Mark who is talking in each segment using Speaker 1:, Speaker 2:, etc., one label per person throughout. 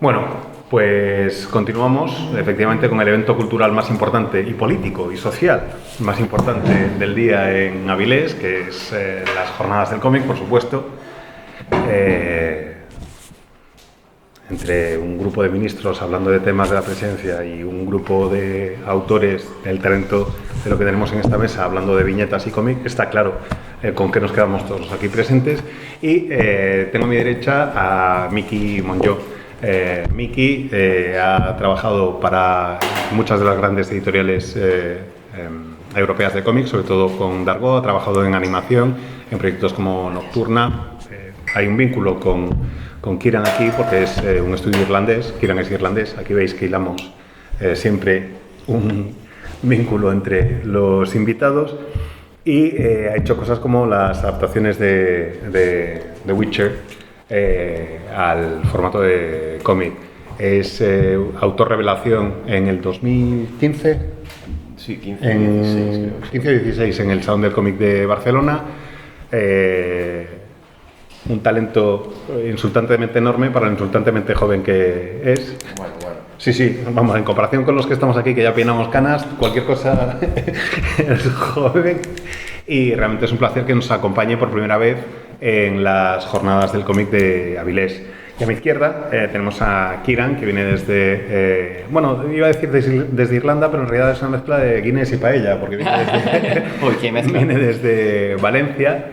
Speaker 1: Bueno, pues continuamos efectivamente con el evento cultural más importante y político y social más importante del día en Avilés, que es las Jornadas del Cómic, por supuesto. Entre un grupo de ministros hablando de temas de la presidencia y un grupo de autores del talento de lo que tenemos en esta mesa hablando de viñetas y cómic, está claro con qué nos quedamos todos aquí presentes. Y tengo a mi derecha a Miki Monjó. Miki ha trabajado para muchas de las grandes editoriales europeas de cómics, sobre todo con Dargo, ha trabajado en animación, en proyectos como Nocturna. Hay un vínculo con Kieran aquí porque es un estudio irlandés. Kieran es irlandés. Aquí veis que hilamos siempre un vínculo entre los invitados y ha hecho cosas como las adaptaciones de The Witcher al formato de cómic. Es autor revelación en el 2015.
Speaker 2: Sí, 15 o
Speaker 1: 16 en el Salón del Cómic de Barcelona. Un talento insultantemente enorme para lo insultantemente joven que es.
Speaker 2: Bueno.
Speaker 1: Sí, vamos, en comparación con los que estamos aquí, que ya peinamos canas, cualquier cosa es joven. Y realmente es un placer que nos acompañe por primera vez en las Jornadas del Cómic de Avilés. Y a mi izquierda tenemos a Kieran, que viene desde, iba a decir desde Irlanda, pero en realidad es una mezcla de Guinness y paella, porque viene desde Valencia.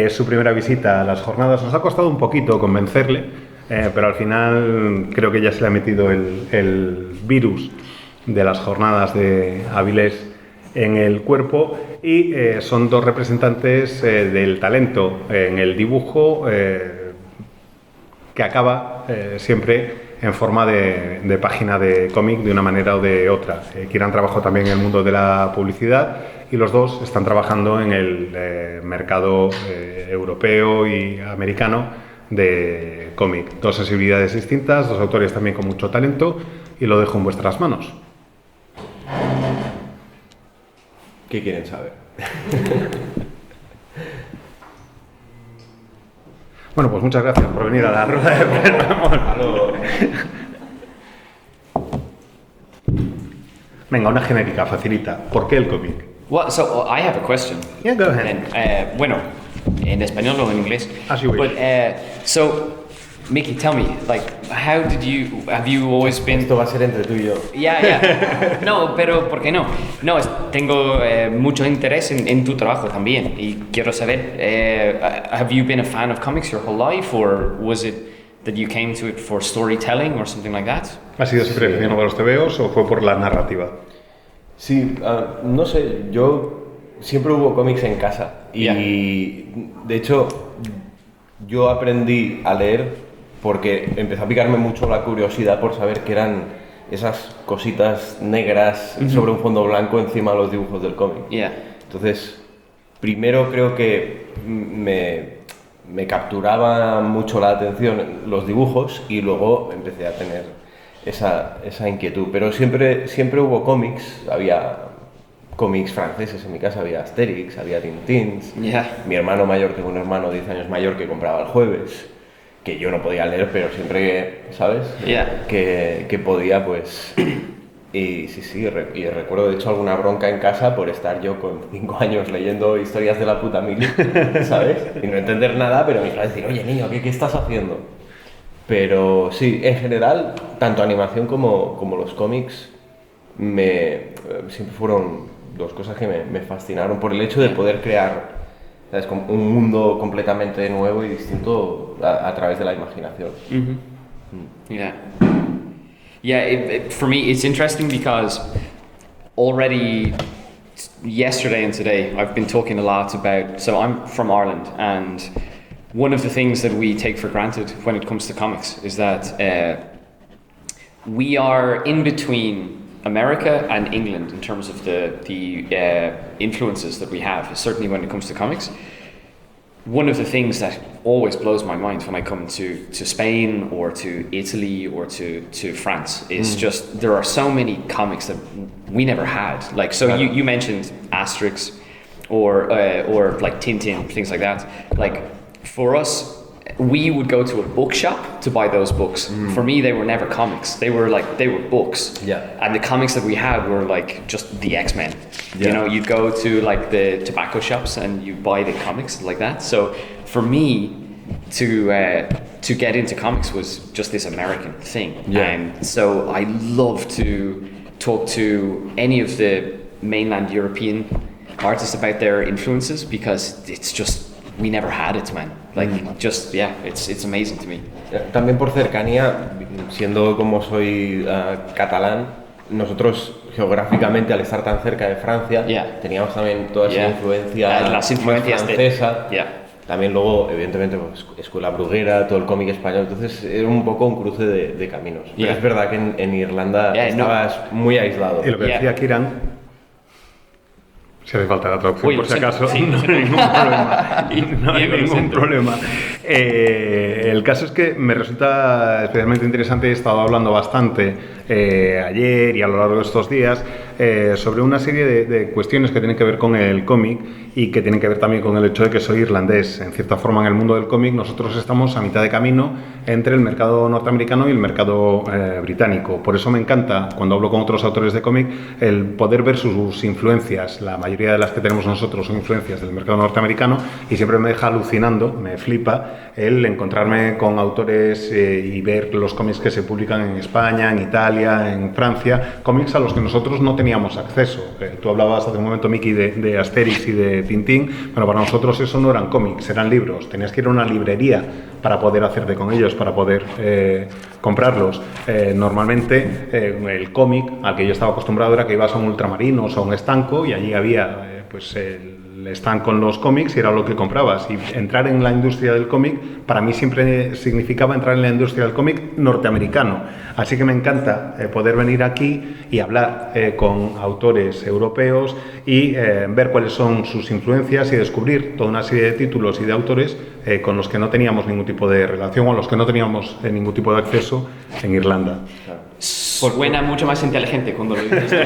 Speaker 1: Su primera visita a las jornadas. Nos ha costado un poquito convencerle, pero al final creo que ya se le ha metido el virus de las jornadas de Avilés en el cuerpo y son dos representantes del talento en el dibujo que acaba siempre en forma de página de cómic de una manera o de otra. Kieran trabajó también en el mundo de la publicidad y los dos están trabajando en el mercado europeo y americano de cómic. Dos sensibilidades distintas, dos autores también con mucho talento y lo dejo en vuestras manos.
Speaker 2: ¿Qué quieren saber?
Speaker 1: Bueno, pues muchas gracias por venir a la rueda de prensa. Venga, una genérica, facilita. ¿Por qué el cómic?
Speaker 3: Well, so I have a question.
Speaker 1: Yeah, go ahead.
Speaker 3: And, bueno, en español o en inglés.
Speaker 1: As you wish.
Speaker 3: But so, Mickey, tell me, like, have you always been?
Speaker 2: Esto va a ser entre tú y yo.
Speaker 3: Yeah. No, pero ¿por qué no? No, tengo mucho interés en tu trabajo también y quiero saber, have you been a fan of comics your whole life, or was it that you came to it for storytelling or something like that?
Speaker 1: ¿Ha sido siempre aficionado a los tebeos o fue por la narrativa?
Speaker 2: Sí, no sé, siempre hubo cómics en casa y de hecho yo aprendí a leer porque empezó a picarme mucho la curiosidad por saber qué eran esas cositas negras sobre un fondo blanco encima de los dibujos del cómic. Entonces, primero creo que me capturaba mucho la atención los dibujos y luego empecé a tener esa inquietud. Pero siempre hubo cómics, había cómics franceses en mi casa, había Asterix, había Tintins. Mi hermano mayor, tengo un hermano 10 años mayor que compraba el jueves, que yo no podía leer, pero siempre, ¿sabes? Que podía, pues... Y sí, y recuerdo de hecho alguna bronca en casa por estar yo con 5 años leyendo historias de la puta mili, ¿sabes? Y no entender nada, pero mis padres decían, oye niño, ¿qué estás haciendo? Pero sí, en general, tanto animación como los cómics siempre fueron dos cosas que me fascinaron por el hecho de poder crear, ¿sabes? Un mundo completamente nuevo y distinto a través de la imaginación.
Speaker 3: For me, it's interesting because already yesterday and today I've been talking a lot about, so I'm from Ireland, and one of the things that we take for granted when it comes to comics is that we are in between America and England in terms of the influences that we have, certainly when it comes to comics. One of the things that always blows my mind when I come to Spain or to Italy or to France is just there are so many comics that we never had. Like, so you mentioned Asterix or like Tintin, things like that. Like, for us, we would go to a bookshop to buy those books. For me, they were never comics. They were books.
Speaker 2: Yeah.
Speaker 3: And the comics that we had were like just the X-Men.
Speaker 2: Yeah.
Speaker 3: You know, you'd go to like the tobacco shops and you buy the comics like that. So for me, to get into comics was just this American thing.
Speaker 2: Yeah.
Speaker 3: And so I love to talk to any of the mainland European artists about their influences, because it's just, we never had it, man. Like, just, yeah, it's amazing to me.
Speaker 2: También por cercanía, siendo como soy catalán, nosotros geográficamente, al estar tan cerca de Francia,
Speaker 3: Yeah.
Speaker 2: teníamos también toda esa
Speaker 3: Yeah.
Speaker 2: influencia
Speaker 3: Las influencias
Speaker 2: francesa.
Speaker 3: Yeah.
Speaker 2: También luego, evidentemente, pues, Escuela Bruguera, todo el cómic español, entonces era un poco un cruce de caminos. Pero
Speaker 3: Yeah.
Speaker 2: es verdad que en Irlanda
Speaker 3: Yeah, no.
Speaker 2: estabas muy aislado.
Speaker 1: Y lo que
Speaker 3: Yeah.
Speaker 1: decía Kiran, si hace falta la traducción,
Speaker 3: Uy,
Speaker 1: por si
Speaker 3: lo
Speaker 1: acaso,
Speaker 3: siento, sí,
Speaker 1: no hay ningún problema. No hay
Speaker 3: Diego, lo
Speaker 1: ningún
Speaker 3: siento.
Speaker 1: problema. El caso es que me resulta especialmente interesante, he estado hablando bastante ayer y a lo largo de estos días sobre una serie de cuestiones que tienen que ver con el cómic y que tienen que ver también con el hecho de que soy irlandés. En cierta forma, en el mundo del cómic nosotros estamos a mitad de camino entre el mercado norteamericano y el mercado británico. Por eso me encanta, cuando hablo con otros autores de cómic, el poder ver sus influencias. La mayoría de las que tenemos nosotros son influencias del mercado norteamericano y siempre me deja alucinando, me flipa el encontrarme con autores y ver los cómics que se publican en España, en Italia, en Francia, cómics a los que nosotros no teníamos acceso. Tú hablabas hace un momento, Miki, de Asterix y de Tintín. Bueno, para nosotros eso no eran cómics, eran libros. Tenías que ir a una librería para poder hacerte con ellos, para poder comprarlos. Normalmente el cómic al que yo estaba acostumbrado era que ibas a un Ultramarinos o a un estanco y allí había pues el stand con los cómics y era lo que comprabas. Y entrar en la industria del cómic para mí siempre significaba entrar en la industria del cómic norteamericano. Así que me encanta poder venir aquí y hablar con autores europeos y ver cuáles son sus influencias y descubrir toda una serie de títulos y de autores con los que no teníamos ningún tipo de relación o a los que no teníamos ningún tipo de acceso en Irlanda.
Speaker 3: Suena mucho más inteligente cuando lo dices.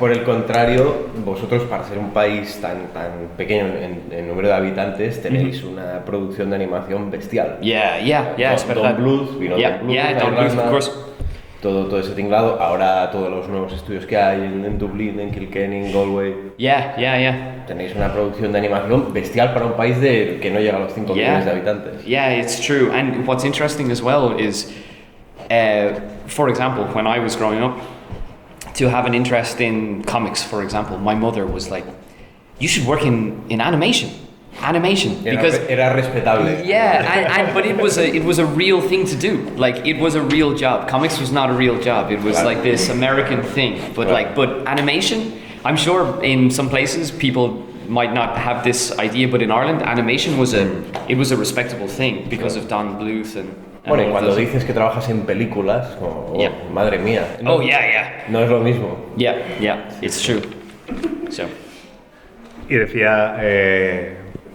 Speaker 2: Por el contrario, vosotros, para ser un país tan pequeño en número de habitantes, tenéis una producción de animación bestial.
Speaker 3: Yeah, es verdad.
Speaker 2: Don Bluth, vino Don Bluth,
Speaker 3: Don Bluth, of course.
Speaker 2: Todo ese tinglado. Ahora todos los nuevos estudios que hay en Dublín, en Kilkenny, en Galway.
Speaker 3: Yeah.
Speaker 2: Tenéis una producción de animación bestial para un país que no llega a los 5 millones de habitantes.
Speaker 3: Yeah, it's true. And what's interesting as well is, for example, when I was growing up, to have an interest in comics, for example, my mother was like, you should work in animation. Because
Speaker 2: era respetable.
Speaker 3: yeah, but it was a real thing to do. Like, it was a real job. Comics was not a real job. It was
Speaker 2: Claro.
Speaker 3: like this American thing. But
Speaker 2: Claro.
Speaker 3: but animation, I'm sure in some places people might not have this idea, but in Ireland, animation was a respectable thing because of Don Bluth and
Speaker 2: Bueno, y
Speaker 3: all of
Speaker 2: cuando
Speaker 3: those.
Speaker 2: dices que trabajas en películas, como,
Speaker 3: Yeah.
Speaker 2: madre mía.
Speaker 3: Oh yeah.
Speaker 2: No es lo mismo.
Speaker 3: Yeah, it's true. So
Speaker 1: Y decía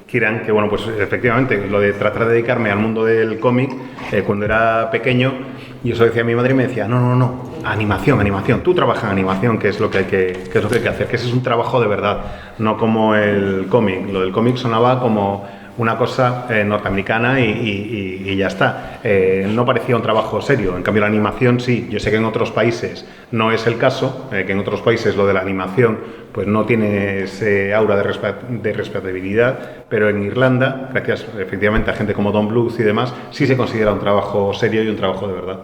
Speaker 1: Kiran que, bueno, pues efectivamente, lo de tratar de dedicarme al mundo del cómic, cuando era pequeño, y eso decía mi madre y me decía, no, animación, tú trabajas en animación, que es lo que hay que hacer, que ese es un trabajo de verdad, no como el cómic. Lo del cómic sonaba como una cosa norteamericana y ya está. No parecía un trabajo serio. En cambio, la animación sí. Yo sé que en otros países no es el caso, que en otros países lo de la animación pues no tiene ese aura de respetabilidad, pero en Irlanda, gracias efectivamente a gente como Don Bluth y demás, sí se considera un trabajo serio y un trabajo de verdad.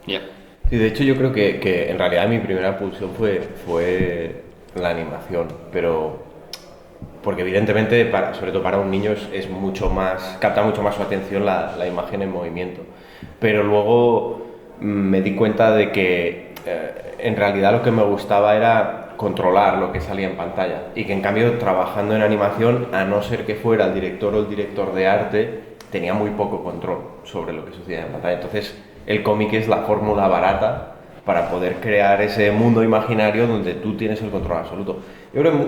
Speaker 3: yeah.
Speaker 2: Sí, de hecho yo creo que en realidad mi primera pulsión fue la animación, pero porque evidentemente, sobre todo para un niño, es mucho más, capta mucho más su atención la imagen en movimiento. Pero luego me di cuenta de que en realidad lo que me gustaba era controlar lo que salía en pantalla y que en cambio trabajando en animación, a no ser que fuera el director o el director de arte, tenía muy poco control sobre lo que sucedía en pantalla. Entonces el cómic es la fórmula barata para poder crear ese mundo imaginario donde tú tienes el control absoluto. Yo creo que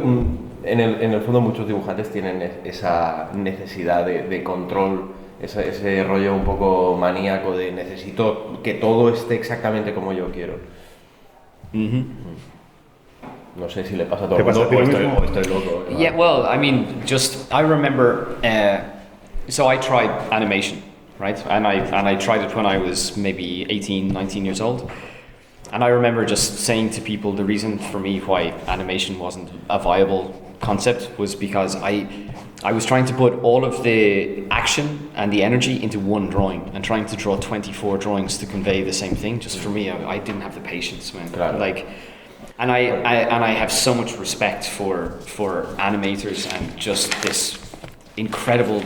Speaker 2: en el fondo muchos dibujantes tienen esa necesidad de control, ese rollo un poco maníaco de necesito que todo esté exactamente como yo quiero. No sé si le pasa a todo el mundo
Speaker 1: ¿Te pasa a ti lo
Speaker 2: o
Speaker 1: mismo?
Speaker 2: estoy loco.
Speaker 3: Yeah, well, I mean, I remember so I tried animation, right? And I tried it when I was maybe 18, 19 years old. And I remember just saying to people the reason for me why animation wasn't a viable concept was because I was trying to put all of the action and the energy into one drawing and trying to draw 24 drawings to convey the same thing. Just for me, I didn't have the patience, man.
Speaker 2: Claro.
Speaker 3: Like, and I have so much respect for animators and just this incredible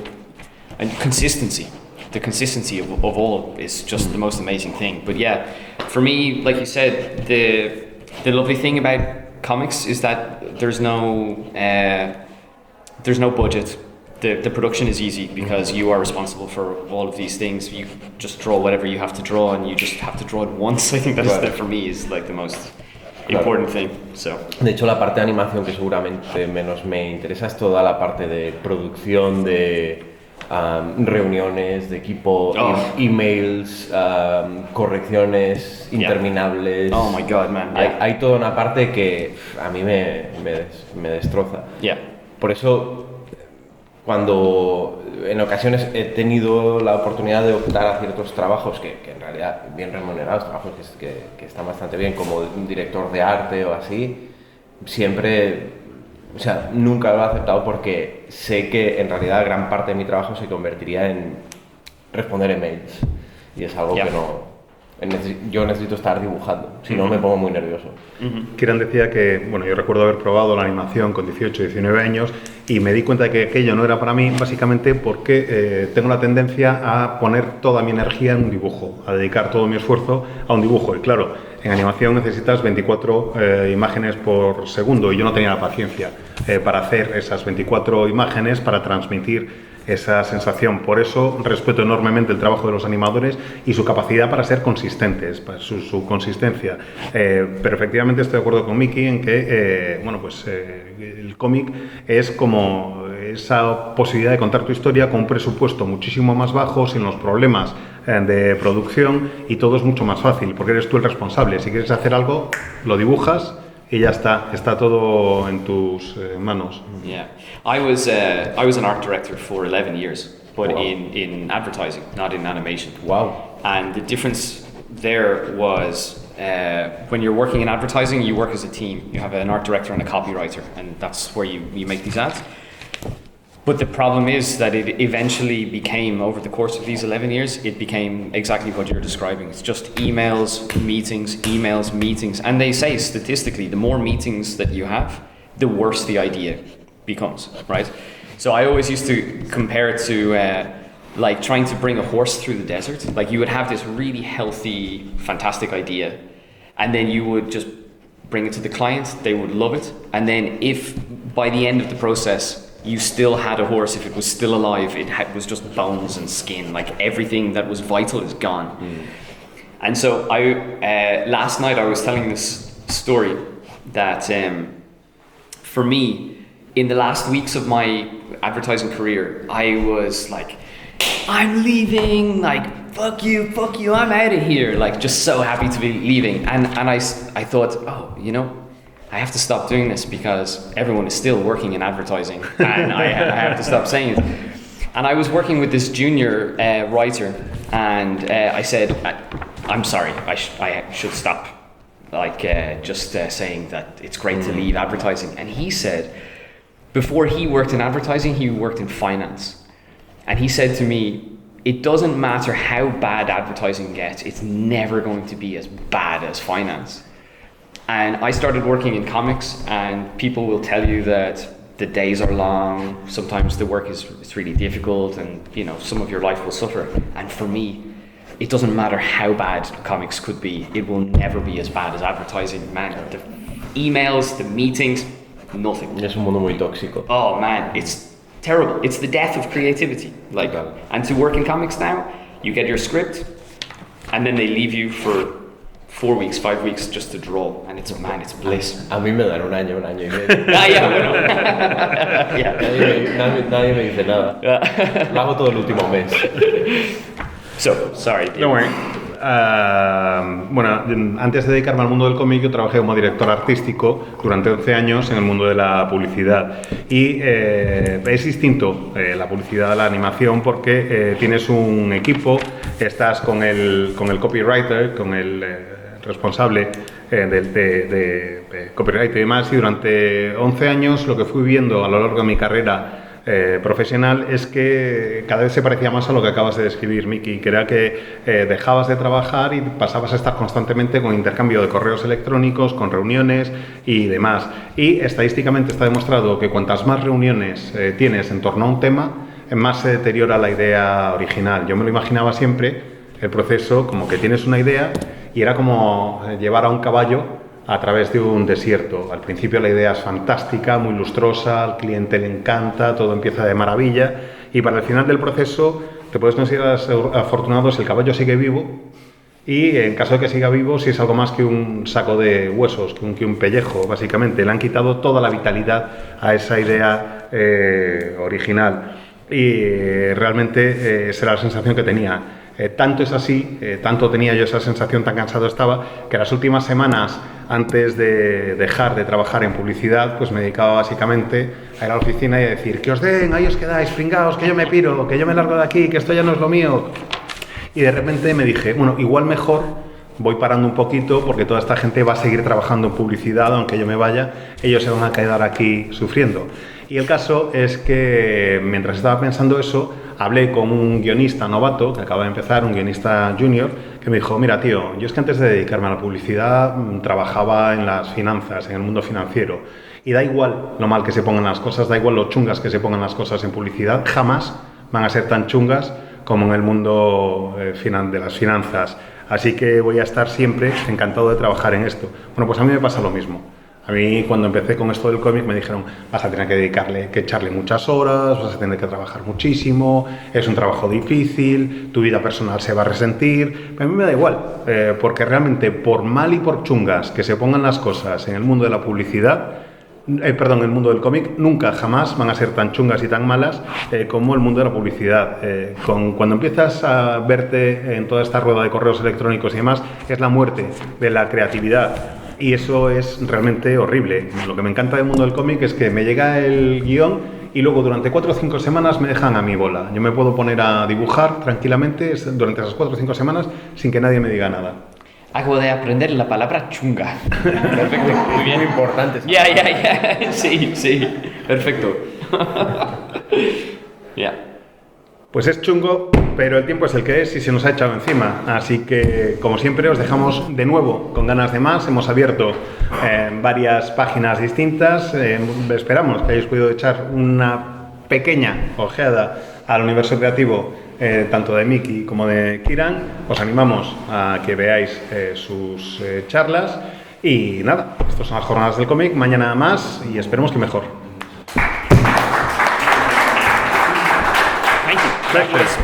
Speaker 3: and consistency. The consistency of all is just the most amazing thing. But yeah, for me, like you said, the lovely thing about comics is that there's no budget. The production is easy because you are responsible for all of these things. You just draw whatever you have to draw, and you just have to draw it once. I think that is for me is like the most important thing. So.
Speaker 2: De hecho, la parte de animación que seguramente menos me interesa es toda la parte de producción, de reuniones de equipo, emails, correcciones interminables.
Speaker 3: Oh my god, man.
Speaker 2: Yeah. Hay toda una parte que a mí me destroza.
Speaker 3: Yeah.
Speaker 2: Por eso, cuando en ocasiones he tenido la oportunidad de optar a ciertos trabajos que en realidad bien remunerados, trabajos que están bastante bien, como un director de arte o así, siempre... O sea, nunca lo he aceptado porque sé que en realidad gran parte de mi trabajo se convertiría en responder emails. Y es algo que no... Yo necesito estar dibujando, si no me pongo muy nervioso.
Speaker 1: Kieran decía que, bueno, yo recuerdo haber probado la animación con 18, 19 años y me di cuenta de que aquello no era para mí, básicamente porque tengo la tendencia a poner toda mi energía en un dibujo, a dedicar todo mi esfuerzo a un dibujo. Y claro, en animación necesitas 24 imágenes por segundo y yo no tenía la paciencia para hacer esas 24 imágenes para transmitir esa sensación. Por eso respeto enormemente el trabajo de los animadores y su capacidad para ser consistentes, para su consistencia. Pero efectivamente estoy de acuerdo con Miki en que el cómic es como esa posibilidad de contar tu historia con un presupuesto muchísimo más bajo, sin los problemas de producción, y todo es mucho más fácil porque eres tú el responsable. Si quieres hacer algo, lo dibujas y ya está todo en tus manos.
Speaker 3: Yeah, I was an art director for 11 years, but
Speaker 2: Wow.
Speaker 3: in advertising, not in animation.
Speaker 2: Wow.
Speaker 3: And the difference there was when you're working in advertising, you work as a team. You have an art director and a copywriter, and that's where you make these ads. But the problem is that it eventually became, over the course of these 11 years, it became exactly what you're describing. It's just emails, meetings. And they say statistically, the more meetings that you have, the worse the idea becomes, right? So I always used to compare it to like trying to bring a horse through the desert. Like you would have this really healthy, fantastic idea, and then you would just bring it to the client, they would love it. And then if by the end of the process, you still had a horse, if it was still alive, it was just bones and skin, like everything that was vital is gone. And so last night I was telling this story that for me, in the last weeks of my advertising career, I was like, I'm leaving, like, fuck you, I'm out of here, like just so happy to be leaving. And I thought, oh, you know, I have to stop doing this because everyone is still working in advertising and I have to stop saying it. And I was working with this junior writer, and I said, I'm sorry, I should stop saying that it's great to leave advertising. And he said, before he worked in advertising, he worked in finance. And he said to me, it doesn't matter how bad advertising gets, it's never going to be as bad as finance. And I started working in comics, and people will tell you that the days are long, sometimes the work is really difficult, and you know, some of your life will suffer. And for me, it doesn't matter how bad comics could be, it will never be as bad as advertising. Man, the emails, the meetings, nothing.
Speaker 2: Es un mundo muy tóxico.
Speaker 3: Oh man, it's terrible. It's the death of creativity. Like, and to work in comics now, you get your script, and then they leave you for 4 weeks, 5 weeks just to draw, and it's bliss.
Speaker 2: A mí me dan un año y medio. Nadie me dice nada. Lo hago todo el último mes.
Speaker 3: So, sorry.
Speaker 1: Don't worry. bueno, antes de dedicarme al mundo del cómic, yo trabajé como director artístico durante 11 años en el mundo de la publicidad. Y es distinto la publicidad a la animación porque tienes un equipo, estás con el copywriter, con el responsable de copyright y demás, y durante 11 años lo que fui viendo a lo largo de mi carrera profesional es que cada vez se parecía más a lo que acabas de describir, Miki, que era que dejabas de trabajar y pasabas a estar constantemente con intercambio de correos electrónicos, con reuniones y demás. Y estadísticamente está demostrado que cuantas más reuniones tienes en torno a un tema, más se deteriora la idea original. Yo me lo imaginaba siempre, el proceso, como que tienes una idea y era como llevar a un caballo a través de un desierto. Al principio la idea es fantástica, muy lustrosa, al cliente le encanta, todo empieza de maravilla y para el final del proceso te puedes considerar afortunado si el caballo sigue vivo y en caso de que siga vivo si es algo más que un saco de huesos, que un pellejo, básicamente. Le han quitado toda la vitalidad a esa idea original y realmente esa era la sensación que tenía. Tanto es así, tanto tenía yo esa sensación, tan cansado estaba, que las últimas semanas, antes de dejar de trabajar en publicidad, pues me dedicaba básicamente a ir a la oficina y a decir que os den, ahí os quedáis, pringaos, que yo me piro, que yo me largo de aquí, que esto ya no es lo mío. Y de repente me dije, bueno, igual mejor voy parando un poquito porque toda esta gente va a seguir trabajando en publicidad, aunque yo me vaya, ellos se van a quedar aquí sufriendo. Y el caso es que mientras estaba pensando eso, hablé con un guionista novato que acaba de empezar, un guionista junior, que me dijo, mira tío, yo es que antes de dedicarme a la publicidad trabajaba en las finanzas, en el mundo financiero, y da igual lo mal que se pongan las cosas, da igual lo chungas que se pongan las cosas en publicidad, jamás van a ser tan chungas como en el mundo de las finanzas. Así que voy a estar siempre encantado de trabajar en esto. Bueno, pues a mí me pasa lo mismo. A mí cuando empecé con esto del cómic me dijeron vas a tener que echarle muchas horas, vas a tener que trabajar muchísimo, es un trabajo difícil, tu vida personal se va a resentir, pero a mí me da igual, porque realmente por mal y por chungas que se pongan las cosas en el mundo de la publicidad, en el mundo del cómic, nunca jamás van a ser tan chungas y tan malas como el mundo de la publicidad. Cuando empiezas a verte en toda esta rueda de correos electrónicos y demás, es la muerte de la creatividad. Y eso es realmente horrible. Lo que me encanta del mundo del cómic es que me llega el guión y luego durante 4 o 5 semanas me dejan a mi bola. Yo me puedo poner a dibujar tranquilamente durante esas 4 o 5 semanas sin que nadie me diga nada.
Speaker 3: Acabo de aprender la palabra chunga. Perfecto, muy bien.
Speaker 2: Muy importante.
Speaker 3: Ya. Sí, perfecto. Ya.
Speaker 1: Pues es chungo, pero el tiempo es el que es y se nos ha echado encima. Así que, como siempre, os dejamos de nuevo con ganas de más. Hemos abierto varias páginas distintas. Esperamos que hayáis podido echar una pequeña ojeada al universo creativo, tanto de Miki como de Kiran. Os animamos a que veáis sus charlas. Y nada, estas son las jornadas del cómic. Mañana más y esperemos que mejor.
Speaker 3: Thank you. That was